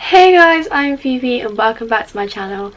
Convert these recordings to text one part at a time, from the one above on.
Hey guys, I'm Phoebe and welcome back to my channel.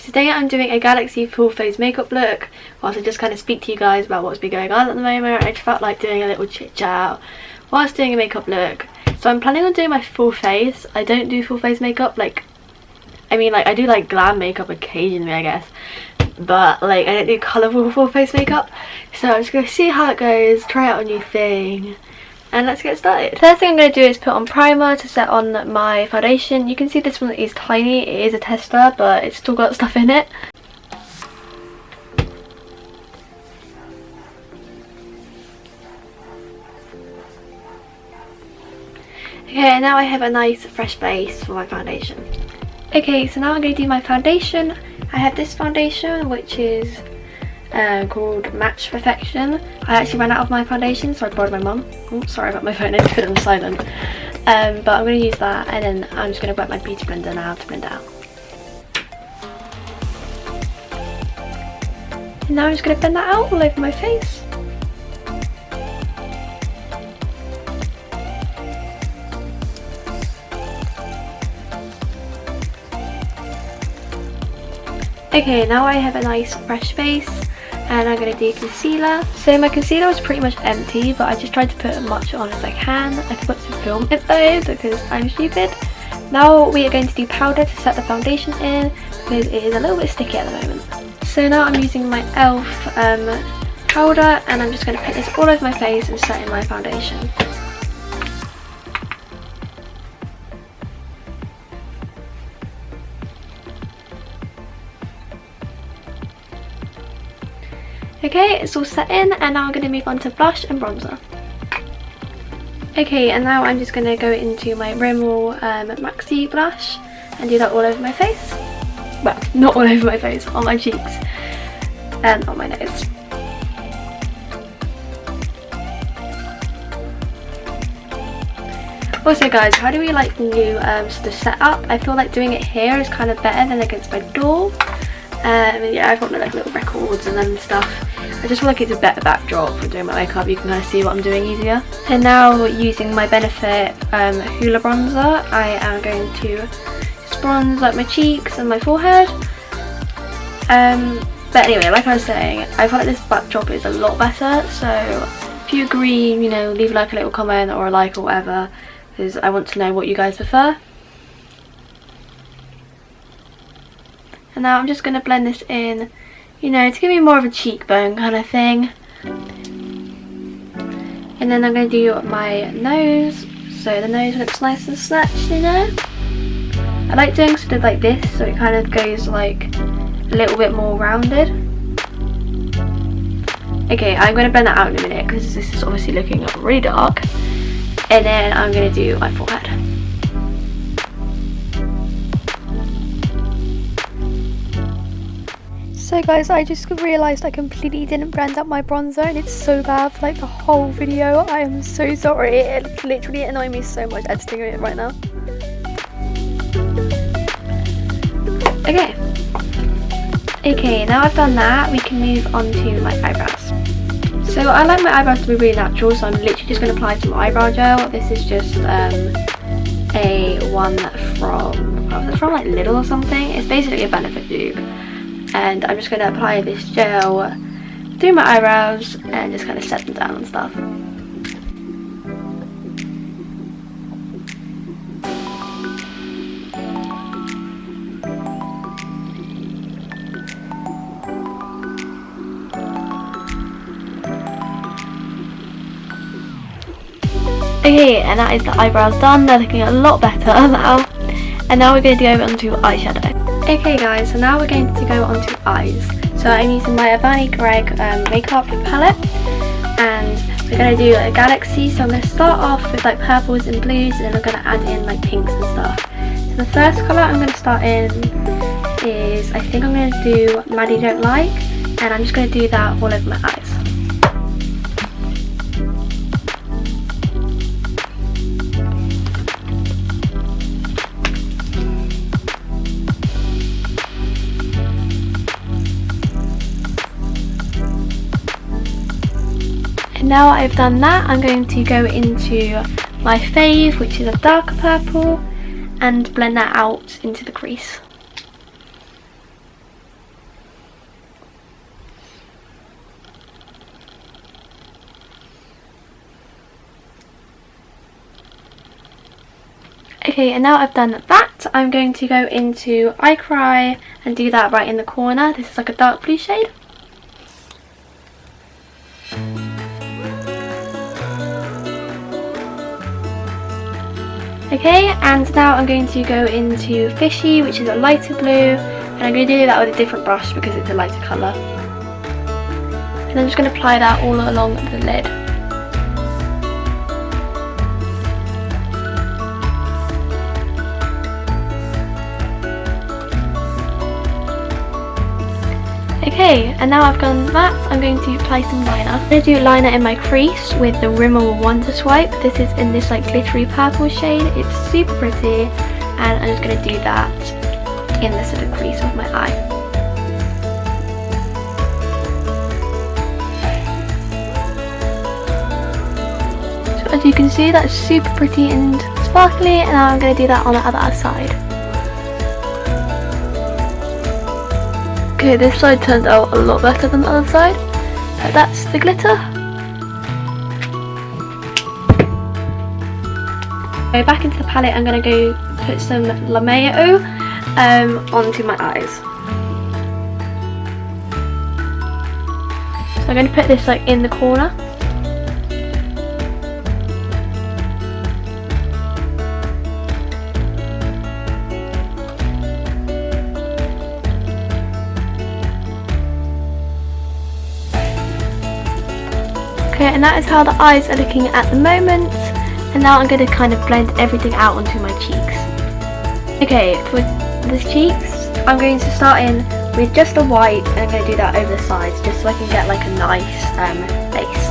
Today I'm doing a Galaxy full face makeup look whilst I just kind of speak to you guys about what's been going on at the moment. I just felt like doing a little chit chat whilst doing a makeup look. So I'm planning on doing my full face. I don't do full face makeup, I do like glam makeup occasionally, I guess, but I don't do colourful full face makeup. So I'm just going to see how it goes, try out a new thing, and let's get started. First thing I'm going to do is put on primer to set on my foundation. You can see this one is tiny, it is a tester, but it's still got stuff in it. Okay, now I have a nice fresh base for my foundation. Okay, so now I'm going to do my foundation. I have this foundation which is called Match Perfection. I actually ran out of my foundation, so I borrowed my mum. Oh, sorry about my phone, I just put it on silent. But I'm going to use that, and then I'm just going to wet my beauty blender now to blend it out. And now I'm just going to blend that out all over my face. Okay, now I have a nice fresh base and I'm going to do concealer. So my concealer was pretty much empty, but I just tried to put as much on as I can. I forgot to film it though because I'm stupid. Now we are going to do powder to set the foundation in because it is a little bit sticky at the moment. So now I'm using my e.l.f. powder and I'm just going to put this all over my face and set in my foundation. Okay, it's all set in, and now I'm going to move on to blush and bronzer. Okay, and now I'm just going to go into my Rimmel Maxi blush and do that all over my face. Well, not all over my face, on my cheeks and on my nose. Also guys, how do we like the new sort of setup? I feel like doing it here is kind of better than against my door. Yeah, I've got like little records and then stuff. I just feel like it's a better backdrop for doing my makeup. You can kind of see what I'm doing easier. And now using my Benefit Hoola bronzer, I am going to just bronze like my cheeks and my forehead. But anyway, like I was saying, I feel like this backdrop is a lot better. So if you agree, you know, leave like a little comment or a like or whatever, because I want to know what you guys prefer. And now I'm just going to blend this in, you know, to give me more of a cheekbone kind of thing. And then I'm going to do my nose, so the nose looks nice and snatched, you know. I like doing sort of like this, so it kind of goes like a little bit more rounded. Okay, I'm going to blend that out in a minute because this is obviously looking really dark. And then I'm going to do my forehead. So guys, I just realised I completely didn't blend up my bronzer and it's so bad for like the whole video. I am so sorry, it's literally annoying me so much editing it right now. Okay, now I've done that, we can move on to my eyebrows. So I like my eyebrows to be really natural, so I'm literally just going to apply some eyebrow gel. This is just a one from like Lidl or something. It's basically a Benefit dupe. And I'm just going to apply this gel through my eyebrows and just kind of set them down and stuff. Okay, and that is the eyebrows done. They're looking a lot better now. And now we're going to go on to eyeshadow. Okay guys, so now we're going to go on to eyes. So I'm using my Avani Greg makeup palette, and we're going to do a Galaxy. So I'm going to start off with like purples and blues, and then I'm going to add in like pinks and stuff. So the first colour I'm going to start in is, I think I'm going to do Maddie Don't Like, and I'm just going to do that all over my eyes. Now I've done that, I'm going to go into my fave, which is a darker purple, and blend that out into the crease. Okay, and now I've done that, I'm going to go into I Cry and do that right in the corner. This is like a dark blue shade. Okay, and now I'm going to go into Fishy, which is a lighter blue, and I'm going to do that with a different brush because it's a lighter colour. And I'm just going to apply that all along the lid. Okay, and now I've done that, I'm going to apply some liner. I'm going to do liner in my crease with the Rimmel Wonder Swipe. This is in this like glittery purple shade. It's super pretty, and I'm just going to do that in the sort of crease of my eye. So as you can see, that's super pretty and sparkly, and now I'm going to do that on the other side. Okay, this side turned out a lot better than the other side. But that's the glitter. So back into the palette, I'm going to go put some Lameo onto my eyes. So I'm going to put this like in the corner. Okay, and that is how the eyes are looking at the moment, and now I'm going to kind of blend everything out onto my cheeks. Okay, for the cheeks, I'm going to start in with just a white, and I'm going to do that over the sides just so I can get like a nice base.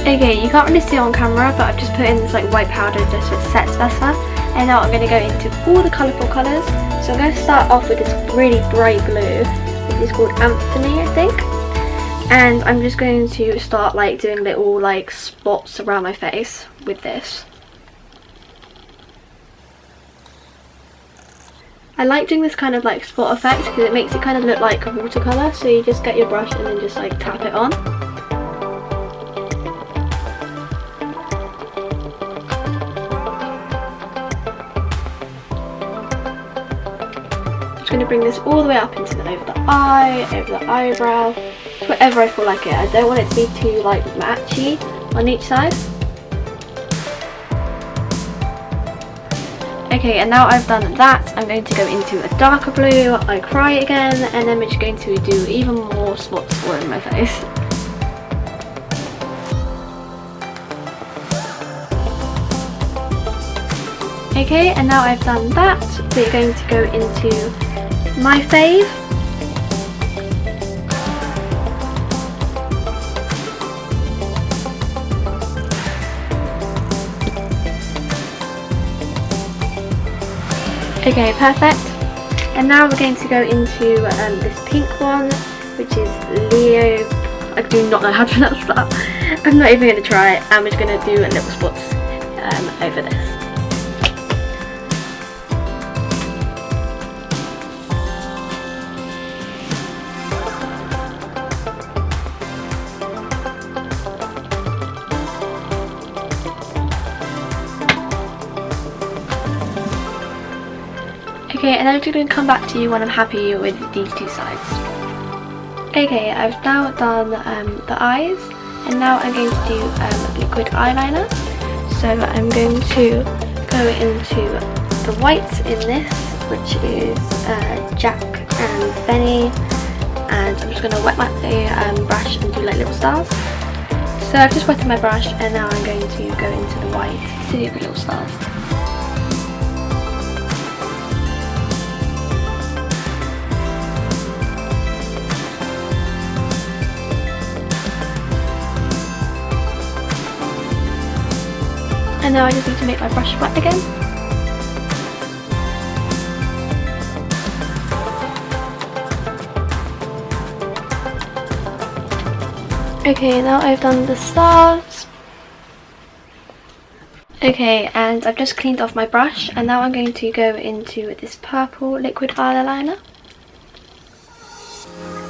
Okay, you can't really see it on camera, but I've just put in this like white powder just so it sets better, and now I'm going to go into all the colourful colours. So I'm going to start off with this really bright blue, which is called Anthony, I think. And I'm just going to start like doing little like spots around my face with this. I like doing this kind of like spot effect because it makes it kind of look like a watercolour, so you just get your brush and then just like tap it on. I'm just going to bring this all the way up into over the eye, over the eyebrow. Whatever I feel like it. I don't want it to be too like matchy on each side. Okay, and now I've done that, I'm going to go into a darker blue, I Cry again, and then we're just going to do even more spots all over my face. Okay, and now I've done that, we're going to go into my fave. Okay, perfect. And now we're going to go into this pink one, which is Leo. I do not know how to pronounce that. I'm not even going to try it. I'm just going to do little spots over this. Okay, and I'm just going to come back to you when I'm happy with these two sides. Okay, I've now done the eyes, and now I'm going to do liquid eyeliner. So I'm going to go into the white in this, which is Jack and Benny, and I'm just going to wet my brush and do like little stars. So I've just wetted my brush, and now I'm going to go into the white to do the little stars. And now I just need to make my brush wet again. Okay, now I've done the stars, Okay, and I've just cleaned off my brush, and now I'm going to go into this purple liquid eyeliner.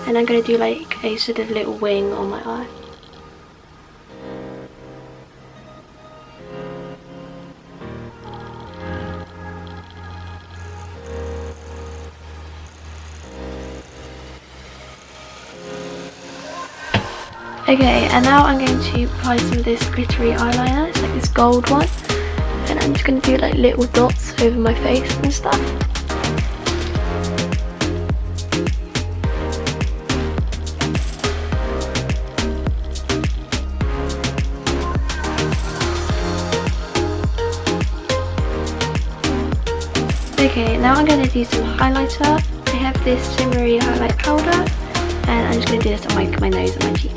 And I'm going to do like a sort of little wing on my eye. Okay, and now I'm going to apply some of this glittery eyeliner. It's like this gold one. And I'm just going to do like little dots over my face and stuff. Okay, now I'm going to do some highlighter. I have this shimmery highlight powder, and I'm just going to do this on my nose and my cheeks.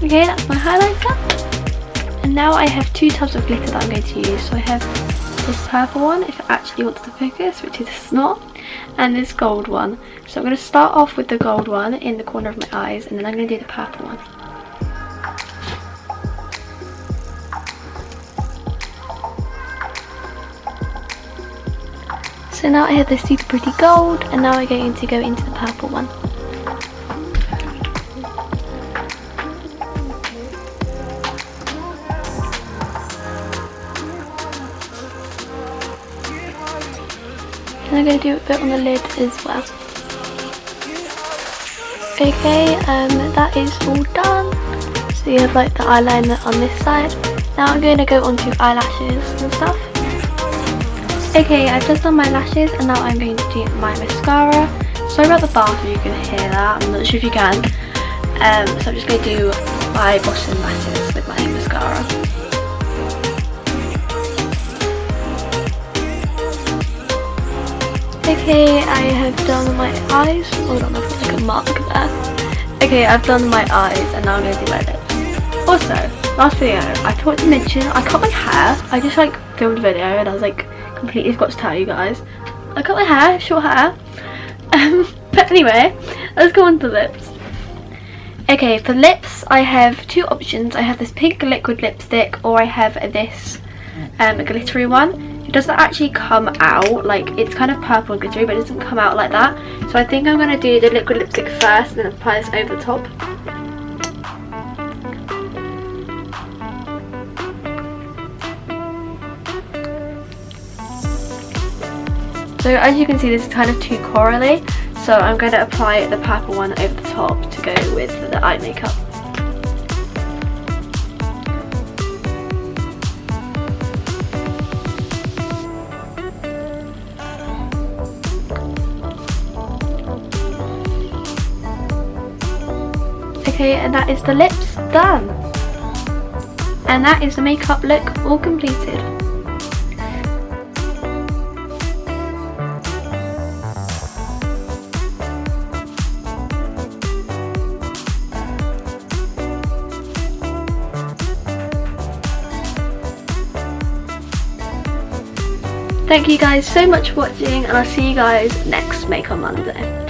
Okay, that's my highlighter. And now I have 2 tubs of glitter that I'm going to use. So I have this purple one, if it actually wants to focus, which it's not, and this gold one. So I'm going to start off with the gold one in the corner of my eyes, and then I'm going to do the purple one. So now I have this super pretty gold, and now we're going to go into the purple one. And I'm going to do a bit on the lid as well. Okay, that is all done. So you have like the eyeliner on this side. Now I'm going to go on to eyelashes and stuff. Okay, I've just done my lashes, and now I'm going to do my mascara. Sorry about the bath if you can hear that, I'm not sure if you can. So I'm just going to do my bottom lashes with my mascara. Okay, I have done my eyes. Hold on, I've got like a mark there. Okay, I've done my eyes, and now I'm going to do my lips. Also, last video, I forgot to mention, I cut my hair. I just like filmed a video, and I was like, completely forgot to tell you guys. I cut my hair, short hair. But anyway, let's go on to lips. Okay, for lips, I have 2 options. I have this pink liquid lipstick, or I have this glittery one. It doesn't actually come out, like it's kind of purple and glittery, but it doesn't come out like that. So I think I'm going to do the liquid lipstick first, and then apply this over the top. So as you can see, this is kind of too corally, so I'm going to apply the purple one over the top to go with the eye makeup. Okay, and that is the lips done. And that is the makeup look all completed. Thank you guys so much for watching, and I'll see you guys next Make On Monday.